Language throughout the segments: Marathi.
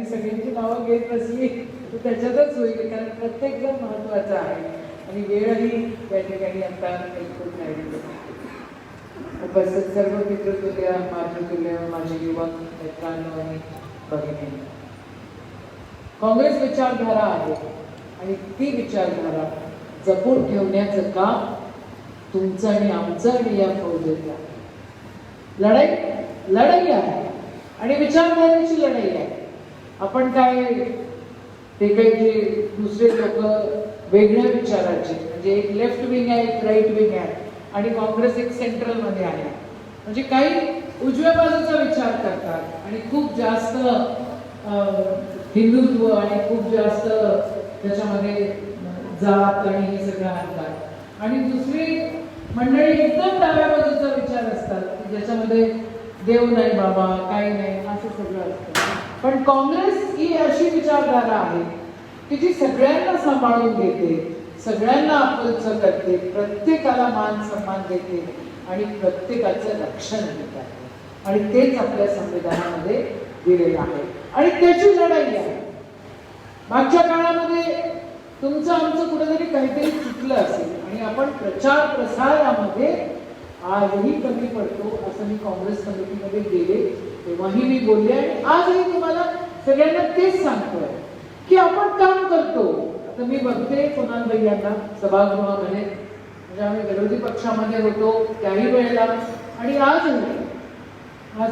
सगळ्यांची नावं घेत बसली तर त्याच्यातच होईल, कारण प्रत्येक जण महत्वाचा आहे आणि वेळही त्या ठिकाणी आता ऐकून राहिलेली आहे. उपस्थित सर्व मित्रतुल्य, मातृतुल्य, माझे युवक मित्रांनो आणि भगिनी, काँग्रेस विचारधारा आहे आणि ती विचारधारा जपून ठेवण्याचं काम तुमचं आणि आमचं आणि या फौजेतलं आहे. लढाई आहे आणि विचारधारेची लढाई आहे. आपण काय ते काही जे दुसरे लोक वेगळ्या विचाराचे, म्हणजे एक लेफ्ट विंग आहे, एक राईट विंग आहे आणि काँग्रेस एक सेंट्रल मध्ये आहे, म्हणजे काही उजव्या बाजूचा विचार करतात आणि खूप जास्त हिंदुत्व आणि खूप जास्त त्याच्यामध्ये जात आणि हे सगळं आणतात आणि दुसरी मंडळी एकदम डाव्या बाजूचा विचार असतात ज्याच्यामध्ये देव नाही बाबा काही नाही असं सगळं असतं. पण काँग्रेस ही अशी विचारधारा आहे की जी सगळ्यांना सांभाळून घेते, सगळ्यांना आपुलचं करते, प्रत्येकाला मान सन्मान देते आणि प्रत्येकाचं रक्षण देत आहे आणि तेच आपल्या संविधानामध्ये दिलेलं आहे आणि त्याची लढाई आहे. मागच्या काळामध्ये तुमचं आमचं कुठेतरी काहीतरी चुकलं असेल आणि आपण प्रचार प्रसारामध्ये आजही कमी पडतो असं मी काँग्रेस कमिटीमध्ये गेले तेव्हाही मी बोलले आणि आजही तुम्हाला सगळ्यांना तेच सांगतोय की आपण काम करतो. आता मी बघते कुणाल भैयांना सभागृहामध्ये, म्हणजे आम्ही विरोधी पक्षामध्ये होतो त्याही वेळेला आणि आज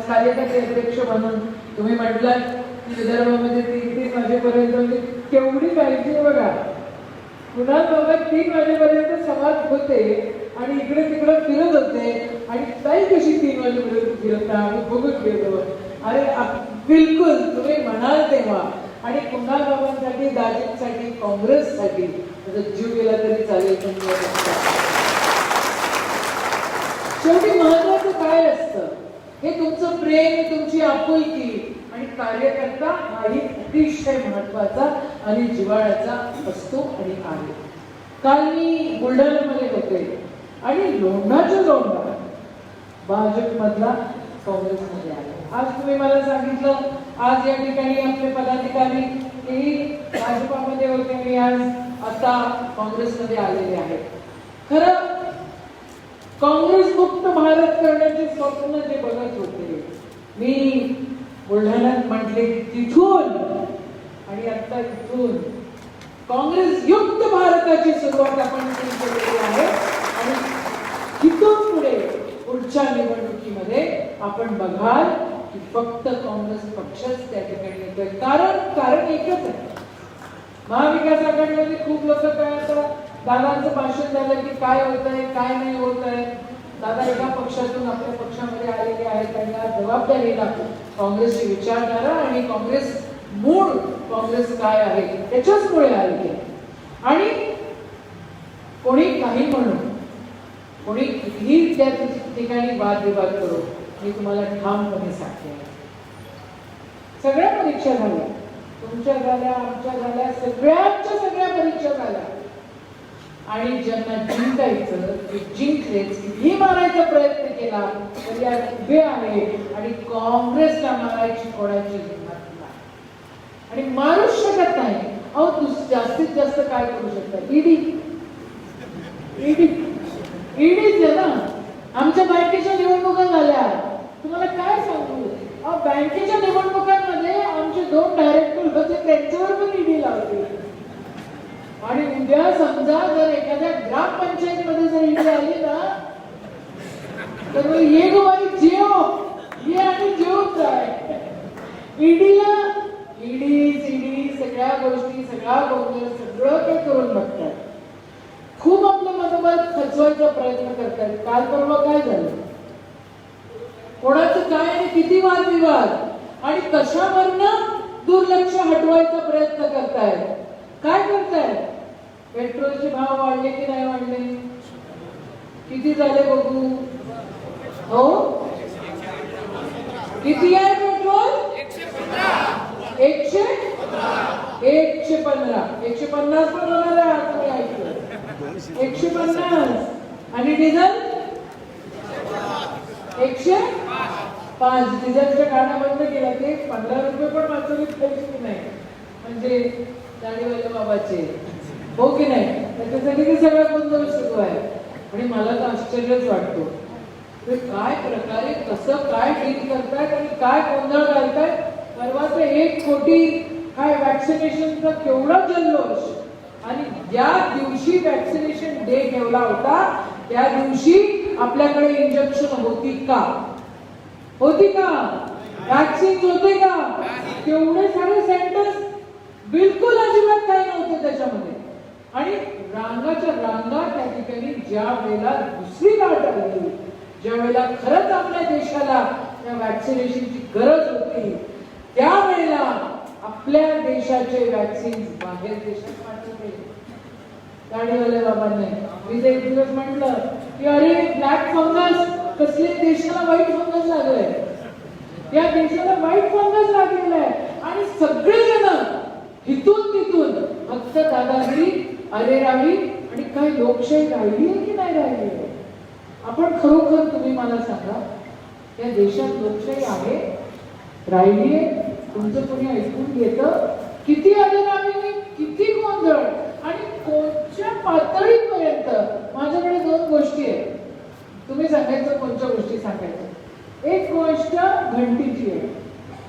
कार्यकारी अध्यक्ष म्हणून तुम्ही म्हटलात की विदर्भामध्ये 3-3 वाजेपर्यंत, म्हणजे केवढी पाहिजे बघा. कुणाल बाबा 3 वाजेपर्यंत सभात होते आणि इकडे तिकडे फिरत होते आणि ताई कशी 3 वाजेपर्यंत फिरता आम्ही बघून गेलो. अरे बिलकुल तुम्ही म्हणाल तेव्हा. आणि कुणाल बाबांसाठी, दाजींसाठी, काँग्रेससाठी जीव गेला तरी चालेल. शेवटी महत्वाचं काय असतं, हे तुमचं प्रेम, तुमची आपुलकी आणि कार्यकर्ता हाही अतिशय महत्वाचा आणि जिव्हाळ्याचा असतो आणि आहे. काल मी बुलढाण्यामध्ये होते आणि लोंढाच्या लोंढा भाजपमधला काँग्रेसमध्ये आले. आज तुम्ही मला सांगितलं आज या ठिकाणी आपले पदाधिकारी तेही भाजपामध्ये होते आणि आज आता काँग्रेसमध्ये आलेले आहेत. खरं काँग्रेस मुक्त भारत करण्याचे स्वप्न जे बघत होते, मी बुलढाण्यात म्हटले तिथून आणि आता इथून काँग्रेस युक्त भारताची सुरुवात आपण केलेली आहे आणि तिथून पुढे पुढच्या निवडणुकीमध्ये आपण बघाल की फक्त काँग्रेस पक्षच त्या ठिकाणी येतोय. कारण एकच आहे, महाविकास आघाडीमध्ये खूप लोक काय आता दादांचं भाषण झालं की काय होत आहे काय नाही होत आहे. दादा एका पक्षातून आपल्या पक्षामध्ये आलेले आहेत आणि या जबाबदारीला काँग्रेसची विचारधारा आणि काँग्रेस मूळ काँग्रेस काय आहे त्याच्याचमुळे आले आणि कोणी काही म्हणून कोणी कितीही त्या ठिकाणी वादविवाद करू, मी तुम्हाला ठामपणे सांगते सगळ्या परीक्षा झाल्या, तुमच्या झाल्या, आमच्या झाल्या, सगळ्या परीक्षा झाल्या आणि ज्यांना जिंकायचं ते जिंकलेच. कितीही मारायचा प्रयत्न केला तरी आज उभे आहे आणि काँग्रेसला मारायची कोणाची हिंमत नाही आणि मारूच शकत नाही. अहो जास्तीत जास्त काय करू शकता, ईडीच आहे ना. आमच्या बँकेच्या निवडणुका झाल्या, तुम्हाला काय सांगू. बँकेच्या निवडणुकांमध्ये आमचे 2 डायरेक्टर होते, त्यांच्यावर पण ईडी लावते आणि उद्या समजा जर एखाद्या ग्रामपंचायत मध्ये जर ईडी आली ना तर ये गो बाई जेव ये आणि जेवून जाय. ईडी सगळ्या गोष्टी, सगळा गोंधळ सगळं काही करून बघतात. खूप आपलं मनोबल खचवायचा प्रयत्न करतात. काल परवा काय झालं, कोणाचं काय आणि किती वादविवाद आणि कशावरनं दुर्लक्ष हटवायचा प्रयत्न करताय. काय करताय, पेट्रोलचे भाव वाढले की नाही वाढले, किती झाले बघू. हो किती आहे पेट्रोल, 150 पण होणार आहे. तुम्ही ऐकलं 150 आणि डिझेल 105. डिझेलच्या गाड्या बंद केल्या, ते 15 रुपये पण वाचवले पाहिजे की नाही. म्हणजे दाढीवाले बाबाचे, हो की नाही? त्याच्यासाठी ते सगळा गोंधळ सुरू आहे. आणि मला तर आश्चर्यच वाटतो, ते काय प्रकारे कसं काय डील करतायत आणि काय गोंधळ घालतायत. परवा ते 1 कोटी काय वॅक्सिनेशनचा केवढा जल्लोष, आणि ज्या दिवशी वॅक्सिनेशन डे ठेवला होता त्या दिवशी आपल्याकडे इंजेक्शन होती का? होती का? वॅक्सिन होते का? तेवढे सारे सेंटर्स बिलकुल अजिबात काही नव्हते त्याच्यामध्ये. आणि रांगाच्या रांगा त्या ठिकाणी ज्या वेळेला दुसरी लाट आली, ज्या वेळेला खरंच आपल्या देशाला त्या वॅक्सिनेशनची गरज होती, त्यावेळेला आपल्या देशाचे वॅक्सिन बाहेर देशात पाठवले दाढीवाल्या बाबांनी. मी ते एक दिवस म्हटलं की अरे ब्लॅक फंगस, कसले देशाला वाईट फंगस लागलंय, या देशाला वाईट फंगस लागलेला आहे. आणि सगळेजण इथून तिथून फक्त दादागिरी, अरे रावी, आणि काही लोकशाही राहिली आहे की नाही राहिली आहे? आपण खरोखर तुम्ही मला सांगा, या देशात लोकशाही आहे, राहिली आहे? तुमचं कोणी ऐकून घेतं? किती अरेरावी, किती गोंधळ, आणि कोणत्या पातळीपर्यंत. माझ्याकडे 2 गोष्टी आहेत, तुम्ही सांगायचं कोणत्या गोष्टी सांगायच्या. एक गोष्ट घंटीची आहे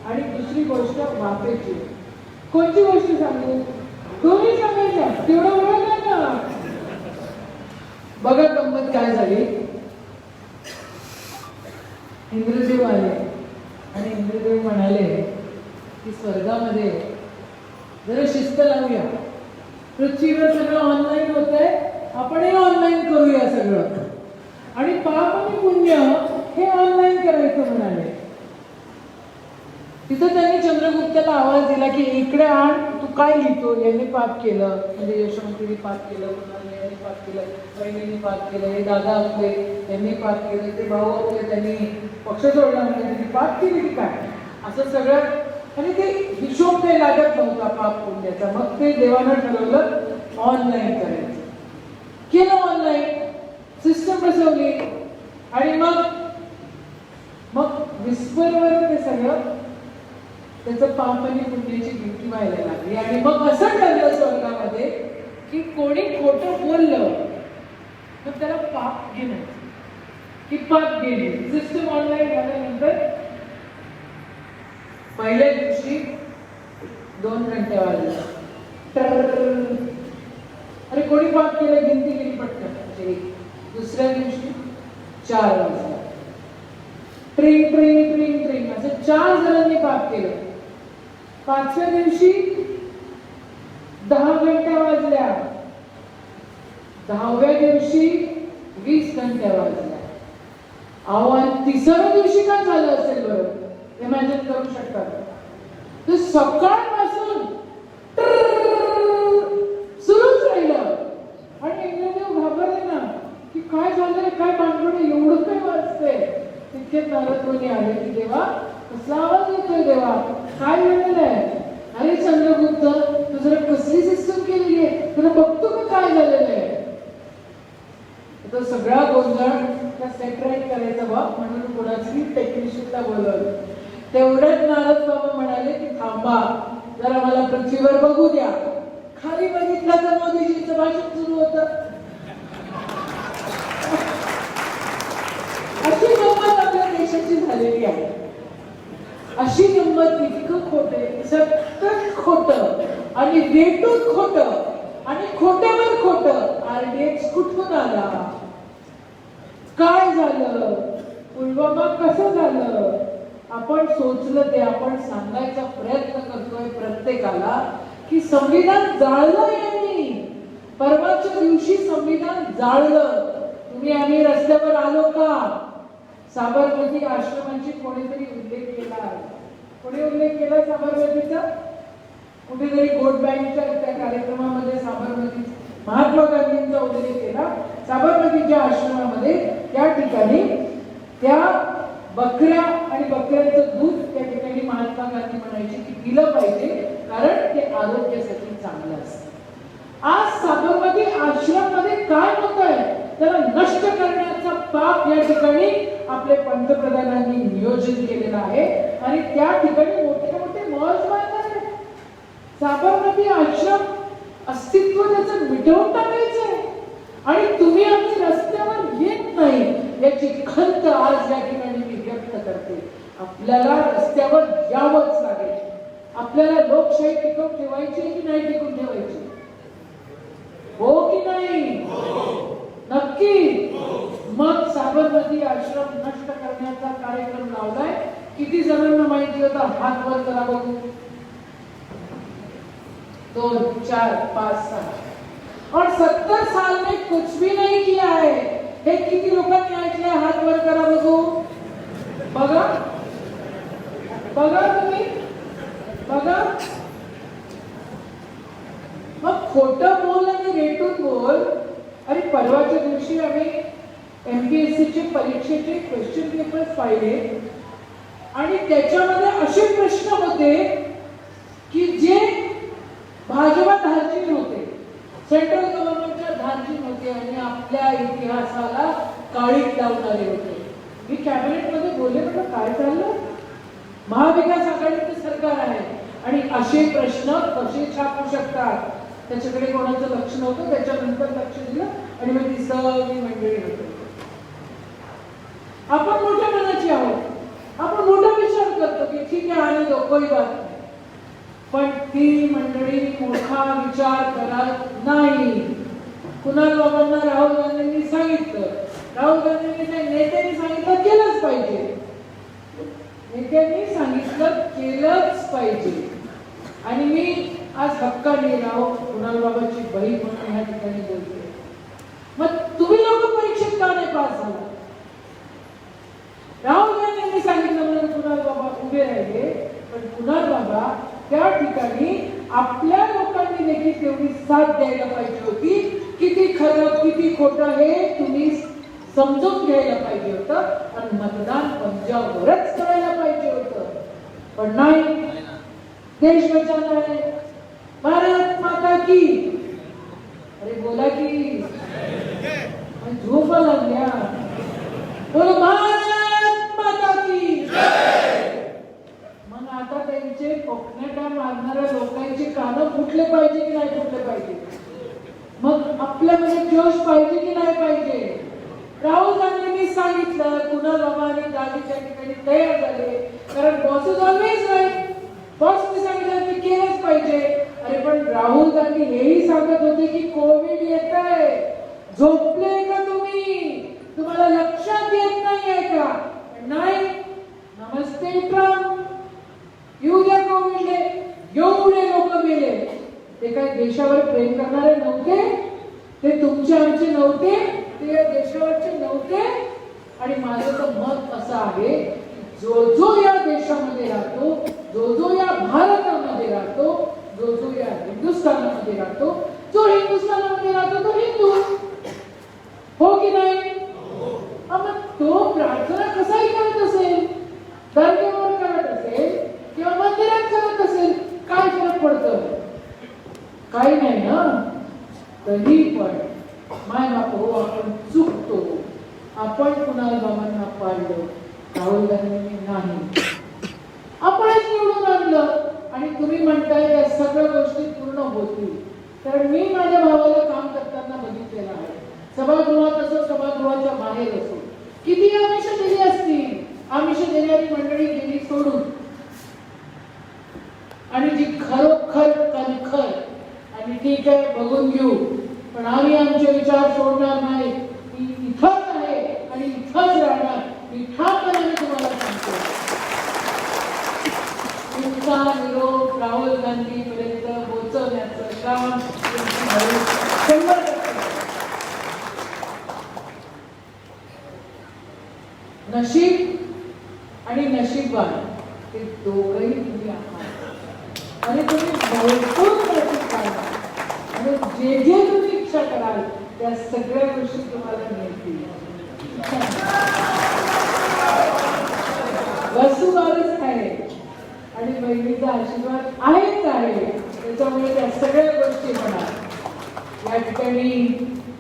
आणि दुसरी गोष्ट वाफेची आहे. कोणती गोष्ट सांगू? दोन्ही सांगायच्या, तेवढा वेळ नाही ना. बघा गंमत काय झाली. इंद्रदेव आले आणि इंद्रदेव म्हणाले की स्वर्गामध्ये जरा शिस्त लावूया, पृथ्वीवर सगळं ऑनलाईन होत आहे, आपणही ऑनलाईन करूया सगळं, आणि पाप आणि पुण्य हे ऑनलाईन करायचं म्हणाले. तिथं त्यांनी चंद्रगुप्ताला आवाज दिला की इकडे आण, तू काय लिहितो? यांनी पाप केलं, म्हणजे यशोमतीने पाप केलं, यांनी पाप केलं, बहिणीने पाप केलं, हे दादा आपले यांनी पाप केलं, ते भाऊ आपले त्यांनी पक्ष सोडला म्हणजे त्यांनी पाप केली की काय, असं सगळं. आणि ते हिशोब काही लागत नव्हता पाप पुण्याचा. मग ते देवानं ठरवलं ऑनलाईन करायचं. केलं ऑनलाईन, सिस्टम बसवली, आणि मग विस्परवर ते सगळं त्याचं पाप आणि पुण्याची गिनती व्हायला लागली. आणि मग असं ठरलं स्वर्गामध्ये की कोणी खोटं बोललं तर त्याला पाप घेणं, की पाप गेली. सिस्टम ऑनलाईन झाल्यानंतर पहिल्या दिवशी 2 घंटे वाजले, अरे कोणी पाप केलं, गिनती केली पटकन. दुसऱ्या दिवशी 4 वाजता, ट्रिंग ट्रिंग ट्रिंग ट्रिंग, असं 4 जणांनी पाप केलं. 5व्या दिवशी 10 घंट्या वाजल्या, 10व्या दिवशी 20 घंट्या वाजल्या. आव्हान 3ऱ्या दिवशी काय झालं असेल बरं, इमॅजिन करू शकता? तर सकाळपासून सुरूच राहिलं. आणि इंद्रदेव घाबरले ना की काय झालंय, काय भानगड, एवढं काय वाजतंय. तितके नारद मुनी आले की देवा कसला आवाज येतोय, देवा काय झालेलं आहे? अरे चंद्रगुप्त, तू जरा कसली सिस्टम केलेली आहे, तुला बघतो का काय झालेलं आहे. तो सगळा गोंधळ सेटराईट करायचा बा म्हणून कोणाची टेक्निशियनला बोलवलं. तेवढ्यात नारद बाबा म्हणाले की थांबा जरा, मला पृथ्वीवर बघू द्या. खाली बघितलं तर मोदीजींचं भाषण सुरू होतं. अशी गंमत आपल्या देशाची झालेली आहे. अशी गंमत, इतकं खोटं, सतत खोटं आणि रेटून खोटं आणि खोट्यावर खोटं. RDX कुठून आला, काय झालं, पुलवामा कसं झालं, आपण सोचलं ते आपण सांगायचा प्रयत्न करतोय प्रत्येकाला की संविधान जाळलं यांनी. परवाच्या दिवशी संविधान जाळलं. तुम्ही आम्ही रस्त्यावर आलो का? साबरमती आश्रमांची कोणीतरी उल्लेख केला. कोणी उल्लेख केला साबरमतीचा? कुठेतरी वोट बँकच्या त्या कार्यक्रमामध्ये साबरमती महात्मा गांधींचा उल्लेख केला. साबरमतीच्या आश्रमामध्ये त्या ठिकाणी त्या बकऱ्या आणि बकऱ्यांचं दूध त्या ठिकाणी महात्मा गांधी म्हणायचे की पिलं पाहिजे, कारण ते आरोग्यासाठी चांगलं असतं. आज साबरमती आश्रम मध्ये काय होतंय त्याला नष्ट करण्याचा पाप या ठिकाणी आपले पंतप्रधानांनी नियोजन केलेलं आहे. आणि त्या ठिकाणी मोठे मोठे मॉल्स बांधणार आहेत. ठेवून टाकायचंय आणि तुम्ही आम्ही रस्त्यावर येत नाही याची खंत आज या ठिकाणी मी व्यक्त करते. आपल्याला रस्त्यावर यावंच लागेल. आपल्याला लोकशाही टिकवून ठेवायची की नाही टिकून ठेवायची? हो की नाही? नक्की. मग साबरमती आश्रम नष्ट करण्याचा कार्यक्रम लावलाय. किती जणांना माहिती होता? हात वर करा बघू. 2, 4, 5, 6 और 70 साल में कुछ भी नहीं किया है. हे किती लोकांनी ऐकले? हात वर करा बघू. बघा बघा तुम्ही बघा. मग खोटं बोल आणि रेटून बोल. अरे परवाच्या दिवशी आम्ही MPSC चे परीक्षेचे क्वेश्चन पेपर्स पाहिले आणि त्याच्यामध्ये असे प्रश्न होते की जे भाजपा धार्जिन होते, सेंट्रल गव्हर्नमेंटच्या धार्जिन होते आणि आपल्या इतिहासाला काळीक लावणारे होते. मी कॅबिनेटमध्ये बोलले, म्हटलं काय चाललं? महाविकास आघाडीचं सरकार आहे आणि असे प्रश्न कसे छापू शकतात? त्याच्याकडे कोणाचं लक्ष नव्हतं. त्याच्यानंतर लक्ष दिलं आणि मग ती सगळी मंडळी होती. आपण मोठ्या मनाची आहोत. आपण मोठा विचार करतो की ठीक आहे आने दो, कोई बात नाही. पण ती मंडळी मोठा विचार करत नाही. कुणाल बाबांना राहुल गांधींनी सांगितलं, राहुल गांधींनी नेत्यांनी सांगितलं केलंच पाहिजे. नेत्यांनी सांगितलं केलंच पाहिजे. आणि मी आज हक्काने राव कुणाल बाबाची बहीण म्हणून या ठिकाणी बोलते. मग तुम्ही लोक परीक्षेत का नाही पास झाला? राहुल गांधींनी सांगितलं म्हणून कुणाल बाबा उभे राहिले. पण कुणाल बाबा त्या ठिकाणी आपल्या लोकांनी देखील तेवढी साथ द्यायला पाहिजे होती. किती खरं किती खोटं हे तुम्ही समजून घ्यायला पाहिजे होतं आणि मतदान पंजाबवरच करायला पाहिजे होतं. पण नाही. देश बचाना है, भारत माता की. अरे बोला की झोपा लागल्या. बोला भारत माता की. मग आता त्यांचे कोकणाटा मारणाऱ्या लोकांचे कानं फुटले पाहिजे की नाही फुटले पाहिजे? मग आपल्यामध्ये जोश पाहिजे की नाही पाहिजे? राहुल गांधींनी सांगितलं, कुणाल बाबा आणि दादीच्या ठिकाणी तयार झाले. कारण बॉस इज ऑलवेज राईट. बॉसने सांगितलं ते केलंच पाहिजे. अरे पण राहुल गांधी हेही सांगत होते की कोविड येत आहे. झोपले का तुम्ही? तुम्हाला लक्षात येत नाहीये का? नाही. नमस्ते ट्रम्प. येऊ द्या कोविडले. एवढे लोक मेले. ते काय देशावर प्रेम करणारे नव्हते? ते तुमचे आमचे नव्हते? ते देशावरचे नव्हते? आणि माझं तर मत असं आहे, जो जो या देशामध्ये राहतो, जो जो या भारतामध्ये राहतो, जो जो या हिंदुस्थानामध्ये राहतो, जो हिंदुस्थानामध्ये राहतो तो हिंदू. हो की नाही? मग तो प्रार्थना कसाही करत असेल, दर्ग्यावर करत असेल किंवा मंदिरात करत असेल, काय फरक पडतं? काही नाही ना. तरी पण माय बाप हो, आपण चुकतो. आपण कुणाल बाबांना पाडलं, राहुल गांधींनी नाही. आपणच निवडून आणलं आणि तुम्ही म्हणताय या सगळ्या गोष्टी पूर्ण होतील. तर मी माझ्या भावाला काम करताना बघितलेलं आहे. सभागृहात असो, सभागृहाच्या बाहेर असो, किती आमिष दिली असतील. आमिष देणारी मंडळी गेली सोडून आणि जी खरोखर कणखर आणि ठीक आहे बघून घेऊ पण आम्ही आमचे विचार सोडणार नाही, इथंच आहे आणि इथंच राहणार. मी ठामपणाने तुम्हाला सांगतो. तुमचा निरोप राहुल गांधी पर्यंत पोहोचवण्याचं काम 100%. नशीब आणि नशीबवान हे दोघंही तुम्ही आहात आणि तुम्ही भरपूर नशीब पाहिजे आणि जे जे तुम्ही इच्छा कराल त्या सगळ्या गोष्टी तुम्हाला मिळतील. वसुबारच आहे आणि बहिणीचा आशीर्वाद आहेच आहे. त्याच्यामुळे त्या सगळ्या गोष्टी म्हणा या ठिकाणी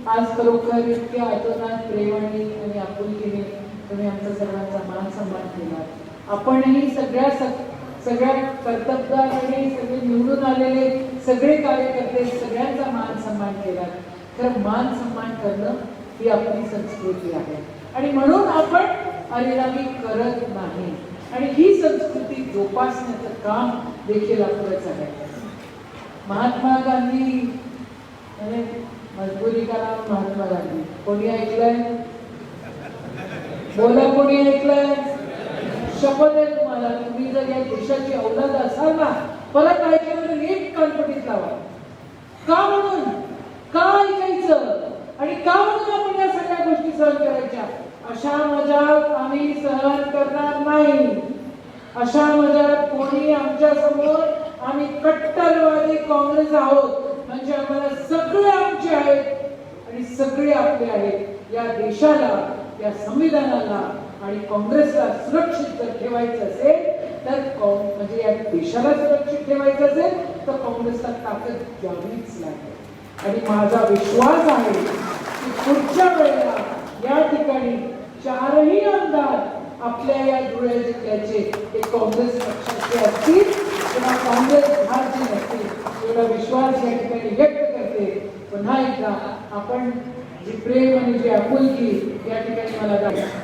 आज खरोखर इतक्या अतोनात प्रेमाने आणि आपुलकीने तुम्ही आमचा सर्वांचा मान सन्मान केला. आपणही सगळ्या कर्तबदार आणि सगळे निवडून आलेले सगळे कार्यकर्ते सगळ्यांचा मान सन्मान केला. तर मान सन्मान करणं ही आपली संस्कृती आहे आणि म्हणून आपण अरेरावी करत नाही आणि ही संस्कृती जोपासण्याचं काम देखील आपलंच आहे. महात्मा गांधी म्हणजे मजबुरी का नाम महात्मा गांधी, कोणी ऐकलंय? बोला, कोणी ऐकलंय? शपथ आहे तुम्हाला, तुम्ही जर या देशाची औलाद असाल ना, परत ऐकल्यानंतर एक कानपटीत लावा. का म्हणून? का ऐकायचं आणि का म्हणून आपण या सगळ्या गोष्टी सहन करायच्या? अशा मजाक आम्ही सहन करणार नाही. अशा मजाक कोणी आमच्या समोर आम्ही कट्टरवादी काँग्रेस आहोत म्हणजे आम्हाला सगळे आमचे आहेत आणि सगळे आपले आहेत. या देशाला, या संविधानाला आणि काँग्रेसला सुरक्षित जर ठेवायचं असेल तर म्हणजे या देशाला सुरक्षित ठेवायचं असेल तर काँग्रेसला ताकद द्यावीच लागेल. आणि माझा विश्वास आहे की पुढच्या वेळेला या ठिकाणी चारही आमदार आपल्या या धुळे जिल्ह्याचे ते काँग्रेस पक्षाचे असतील किंवा काँग्रेस भारतीय असतील एवढा विश्वास या ठिकाणी व्यक्त करते. पुन्हा एकदा आपण जी प्रेम आणि जी आपुलकी या ठिकाणी मला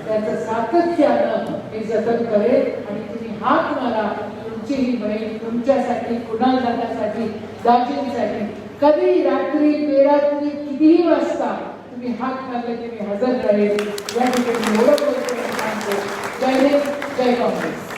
त्याचं सातत्यानं हे जतन करेल आणि तुम्ही हात मारा. तुमची ही बहीण तुमच्यासाठी, कुणाल दादासाठी, दाजींसाठी कधी रात्री बेरात्री कितीही वाजता तुम्ही हात मारले की मी हजर राहील. या ठिकाणी एवढं बोलतो. जय हिंद, जय काँग्रेस.